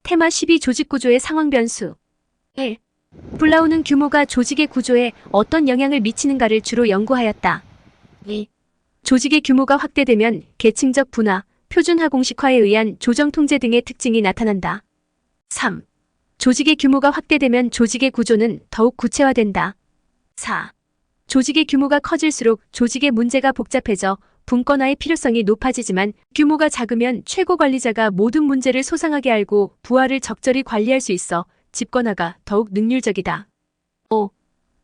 테마 12 조직구조의 상황 변수 1. 불나오는 규모가 조직의 구조에 어떤 영향을 미치는가를 주로 연구하였다. 2. 조직의 규모가 확대되면 계층적 분화, 표준화 공식화에 의한 조정 통제 등의 특징이 나타난다. 3. 조직의 규모가 확대되면 조직의 구조는 더욱 구체화된다. 4. 조직의 규모가 커질수록 조직의 문제가 복잡해져 분권화의 필요성이 높아지지만 규모가 작으면 최고 관리자가 모든 문제를 소상하게 알고 부하를 적절히 관리할 수 있어 집권화가 더욱 능률적이다. 5.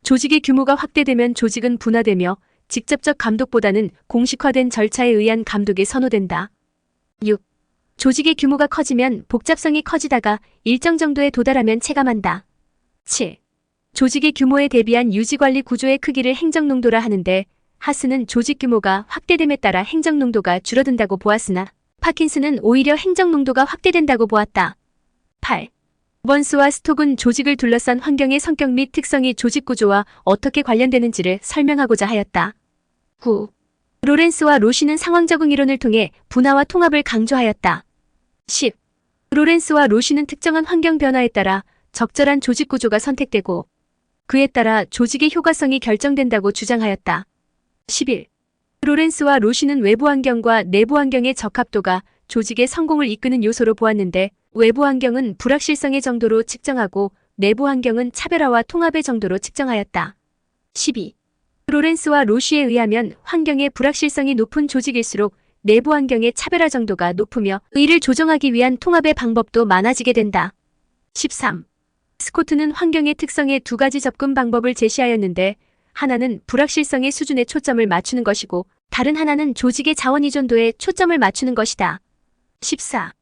조직의 규모가 확대되면 조직은 분화되며 직접적 감독보다는 공식화된 절차에 의한 감독이 선호된다. 6. 조직의 규모가 커지면 복잡성이 커지다가 일정 정도에 도달하면 체감한다. 7. 조직의 규모에 대비한 유지관리 구조의 크기를 행정농도라 하는데 하스는 조직 규모가 확대됨에 따라 행정농도가 줄어든다고 보았으나 파킨슨은 오히려 행정농도가 확대된다고 보았다. 8. 번스와 스톡은 조직을 둘러싼 환경의 성격 및 특성이 조직 구조와 어떻게 관련되는지를 설명하고자 하였다. 9. 로렌스와 로시는 상황 적응 이론을 통해 분화와 통합을 강조하였다. 10. 로렌스와 로시는 특정한 환경 변화에 따라 적절한 조직 구조가 선택되고 그에 따라 조직의 효과성이 결정된다고 주장하였다. 11. 로렌스와 로시는 외부 환경과 내부 환경의 적합도가 조직의 성공을 이끄는 요소로 보았는데 외부 환경은 불확실성의 정도로 측정하고 내부 환경은 차별화와 통합의 정도로 측정하였다. 12. 로렌스와 로시에 의하면 환경의 불확실성이 높은 조직일수록 내부 환경의 차별화 정도가 높으며 이를 조정하기 위한 통합의 방법도 많아지게 된다. 13. 스코트는 환경의 특성에 두 가지 접근 방법을 제시하였는데 하나는 불확실성의 수준에 초점을 맞추는 것이고 다른 하나는 조직의 자원 의존도에 초점을 맞추는 것이다. 14.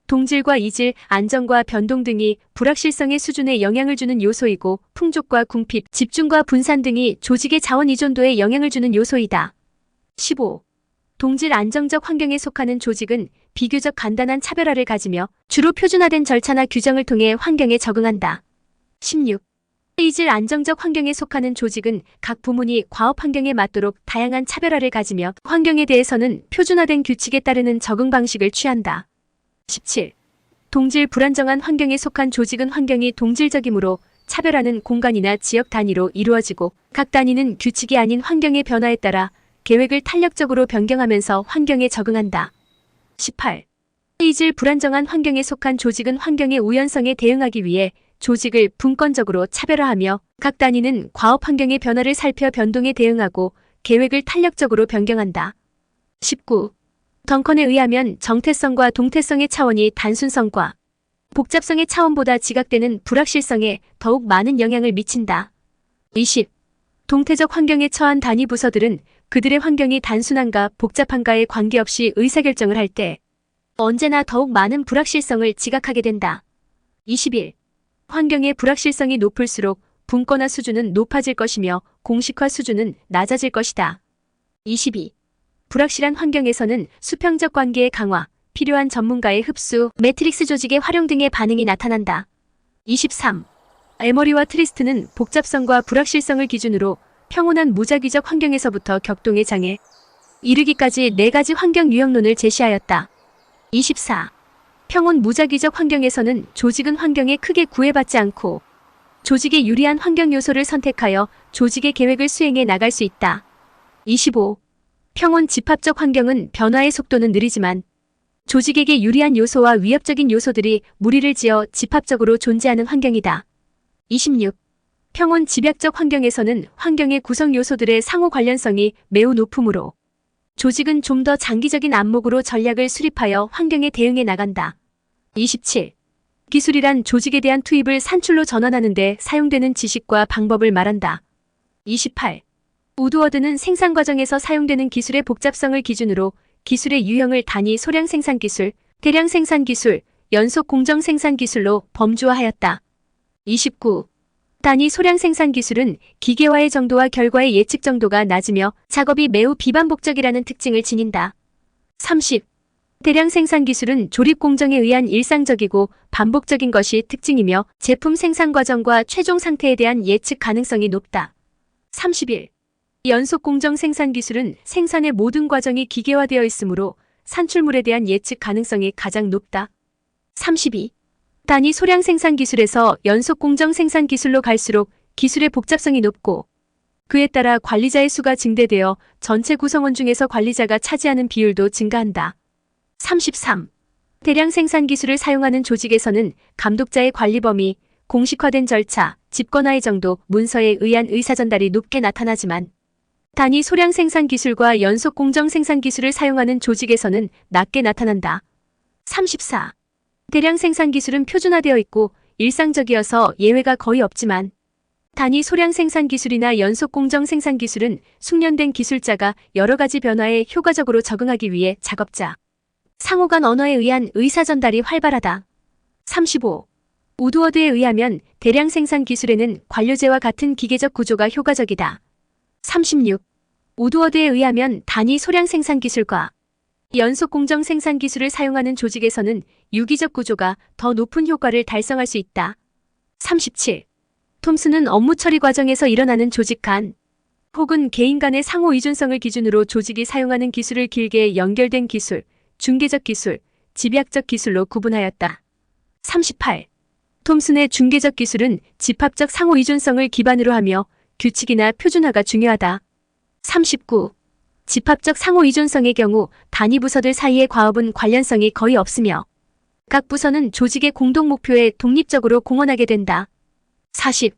동질과 이질, 안정과 변동 등이 불확실성의 수준에 영향을 주는 요소이고 풍족과 궁핍, 집중과 분산 등이 조직의 자원 의존도에 영향을 주는 요소이다. 15. 동질 안정적 환경에 속하는 조직은 비교적 간단한 차별화를 가지며 주로 표준화된 절차나 규정을 통해 환경에 적응한다. 16. 이질 안정적 환경에 속하는 조직은 각 부문이 과업 환경에 맞도록 다양한 차별화를 가지며 환경에 대해서는 표준화된 규칙에 따르는 적응 방식을 취한다. 17. 동질 불안정한 환경에 속한 조직은 환경이 동질적이므로 차별화는 공간이나 지역 단위로 이루어지고 각 단위는 규칙이 아닌 환경의 변화에 따라 계획을 탄력적으로 변경하면서 환경에 적응한다. 18. 이질 불안정한 환경에 속한 조직은 환경의 우연성에 대응하기 위해 조직을 분권적으로 차별화하며 각 단위는 과업 환경의 변화를 살펴 변동에 대응하고 계획을 탄력적으로 변경한다. 19. 덩컨에 의하면 정태성과 동태성의 차원이 단순성과 복잡성의 차원보다 지각되는 불확실성에 더욱 많은 영향을 미친다. 20. 동태적 환경에 처한 단위 부서들은 그들의 환경이 단순한가 복잡한가에 관계없이 의사결정을 할 때 언제나 더욱 많은 불확실성을 지각하게 된다. 21. 환경의 불확실성이 높을수록 분권화 수준은 높아질 것이며 공식화 수준은 낮아질 것이다. 22. 불확실한 환경에서는 수평적 관계의 강화, 필요한 전문가의 흡수, 매트릭스 조직의 활용 등의 반응이 나타난다. 23. 에머리와 트리스트는 복잡성과 불확실성을 기준으로 평온한 무작위적 환경에서부터 격동의 장애, 이르기까지 4가지 환경 유형론을 제시하였다. 24. 평온 무작위적 환경에서는 조직은 환경에 크게 구애받지 않고 조직에 유리한 환경 요소를 선택하여 조직의 계획을 수행해 나갈 수 있다. 25. 평온 집합적 환경은 변화의 속도는 느리지만 조직에게 유리한 요소와 위협적인 요소들이 무리를 지어 집합적으로 존재하는 환경이다. 26. 평온 집약적 환경에서는 환경의 구성 요소들의 상호 관련성이 매우 높으므로 조직은 좀 더 장기적인 안목으로 전략을 수립하여 환경에 대응해 나간다. 27. 기술이란 조직에 대한 투입을 산출로 전환하는 데 사용되는 지식과 방법을 말한다. 28. 우드워드는 생산 과정에서 사용되는 기술의 복잡성을 기준으로 기술의 유형을 단위 소량 생산 기술, 대량 생산 기술, 연속 공정 생산 기술로 범주화하였다. 29. 단위 소량 생산 기술은 기계화의 정도와 결과의 예측 정도가 낮으며 작업이 매우 비반복적이라는 특징을 지닌다. 30. 대량 생산 기술은 조립 공정에 의한 일상적이고 반복적인 것이 특징이며 제품 생산 과정과 최종 상태에 대한 예측 가능성이 높다. 31. 연속 공정 생산 기술은 생산의 모든 과정이 기계화되어 있으므로 산출물에 대한 예측 가능성이 가장 높다. 32. 단위 소량 생산 기술에서 연속 공정 생산 기술로 갈수록 기술의 복잡성이 높고 그에 따라 관리자의 수가 증대되어 전체 구성원 중에서 관리자가 차지하는 비율도 증가한다. 33. 대량 생산 기술을 사용하는 조직에서는 감독자의 관리 범위, 공식화된 절차, 집권화의 정도, 문서에 의한 의사전달이 높게 나타나지만 단위 소량 생산 기술과 연속 공정 생산 기술을 사용하는 조직에서는 낮게 나타난다. 34. 대량 생산 기술은 표준화되어 있고 일상적이어서 예외가 거의 없지만 단위 소량 생산 기술이나 연속 공정 생산 기술은 숙련된 기술자가 여러 가지 변화에 효과적으로 적응하기 위해 작업자, 상호 간 언어에 의한 의사전달이 활발하다. 35. 우드워드에 의하면 대량 생산 기술에는 관료제와 같은 기계적 구조가 효과적이다. 36. 우드워드에 의하면 단위 소량 생산 기술과 연속 공정 생산 기술을 사용하는 조직에서는 유기적 구조가 더 높은 효과를 달성할 수 있다. 37. 톰슨은 업무 처리 과정에서 일어나는 조직 간 혹은 개인 간의 상호 의존성을 기준으로 조직이 사용하는 기술을 길게 연결된 기술, 중개적 기술, 집약적 기술로 구분하였다. 38. 톰슨의 중개적 기술은 집합적 상호 의존성을 기반으로 하며 규칙이나 표준화가 중요하다. 39. 집합적 상호 의존성의 경우 단위 부서들 사이의 과업은 관련성이 거의 없으며 각 부서는 조직의 공동 목표에 독립적으로 공헌하게 된다. 40.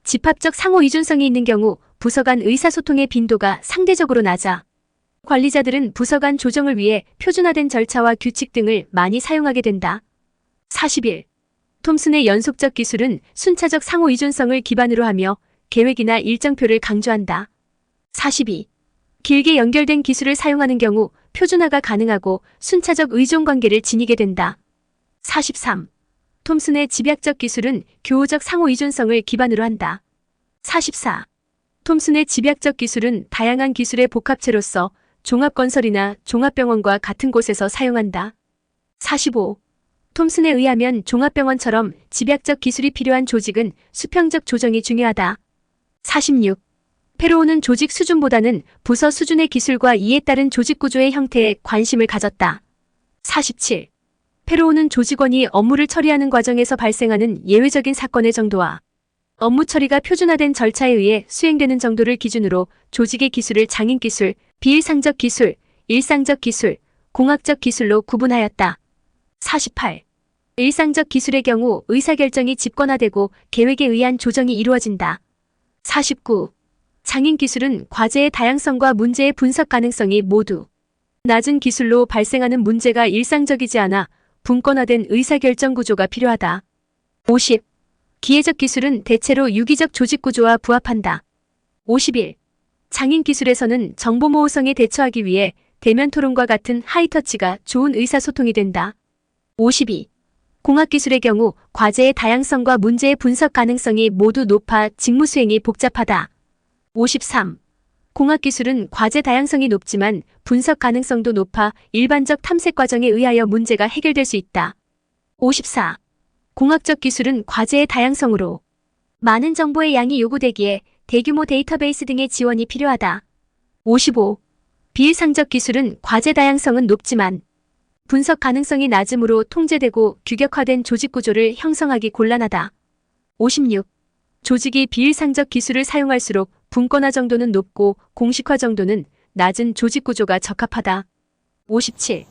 집합적 상호 의존성이 있는 경우 부서 간 의사소통의 빈도가 상대적으로 낮아 관리자들은 부서 간 조정을 위해 표준화된 절차와 규칙 등을 많이 사용하게 된다. 41. 톰슨의 연속적 기술은 순차적 상호 의존성을 기반으로 하며 계획이나 일정표를 강조한다. 42. 길게 연결된 기술을 사용하는 경우 표준화가 가능하고 순차적 의존 관계를 지니게 된다. 43. 톰슨의 집약적 기술은 교우적 상호 의존성을 기반으로 한다. 44. 톰슨의 집약적 기술은 다양한 기술의 복합체로서 종합건설이나 종합병원과 같은 곳에서 사용한다. 45. 톰슨에 의하면 종합병원처럼 집약적 기술이 필요한 조직은 수평적 조정이 중요하다. 46. 페로우는 조직 수준보다는 부서 수준의 기술과 이에 따른 조직 구조의 형태에 관심을 가졌다. 47. 페로우는 조직원이 업무를 처리하는 과정에서 발생하는 예외적인 사건의 정도와 업무 처리가 표준화된 절차에 의해 수행되는 정도를 기준으로 조직의 기술을 장인기술, 비일상적 기술, 일상적 기술, 공학적 기술로 구분하였다. 48. 일상적 기술의 경우 의사결정이 집권화되고 계획에 의한 조정이 이루어진다. 49. 장인기술은 과제의 다양성과 문제의 분석 가능성이 모두 낮은 기술로 발생하는 문제가 일상적이지 않아 분권화된 의사결정 구조가 필요하다. 50. 기계적 기술은 대체로 유기적 조직 구조와 부합한다. 51. 장인기술에서는 정보모호성에 대처하기 위해 대면 토론과 같은 하이터치가 좋은 의사소통이 된다. 52. 공학기술의 경우 과제의 다양성과 문제의 분석 가능성이 모두 높아 직무 수행이 복잡하다. 53. 공학기술은 과제 다양성이 높지만 분석 가능성도 높아 일반적 탐색 과정에 의하여 문제가 해결될 수 있다. 54. 공학적 기술은 과제의 다양성으로 많은 정보의 양이 요구되기에 대규모 데이터베이스 등의 지원이 필요하다. 55. 비일상적 기술은 과제 다양성은 높지만 분석 가능성이 낮으므로 통제되고 규격화된 조직 구조를 형성하기 곤란하다. 56. 조직이 비일상적 기술을 사용할수록 분권화 정도는 높고 공식화 정도는 낮은 조직 구조가 적합하다. 57.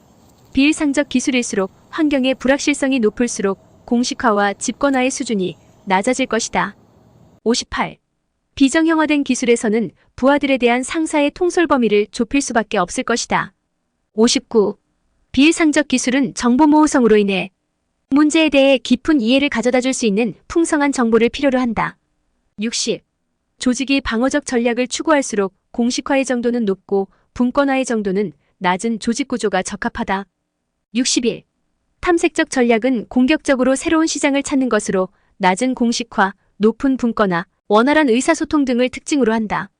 비일상적 기술일수록 환경의 불확실성이 높을수록 공식화와 집권화의 수준이 낮아질 것이다. 58. 비정형화된 기술에서는 부하들에 대한 상사의 통솔 범위를 좁힐 수밖에 없을 것이다. 59. 비일상적 기술은 정보모호성으로 인해 문제에 대해 깊은 이해를 가져다 줄 수 있는 풍성한 정보를 필요로 한다. 60. 조직이 방어적 전략을 추구할수록 공식화의 정도는 높고 분권화의 정도는 낮은 조직 구조가 적합하다. 61. 탐색적 전략은 공격적으로 새로운 시장을 찾는 것으로 낮은 공식화, 높은 분권화, 원활한 의사소통 등을 특징으로 한다.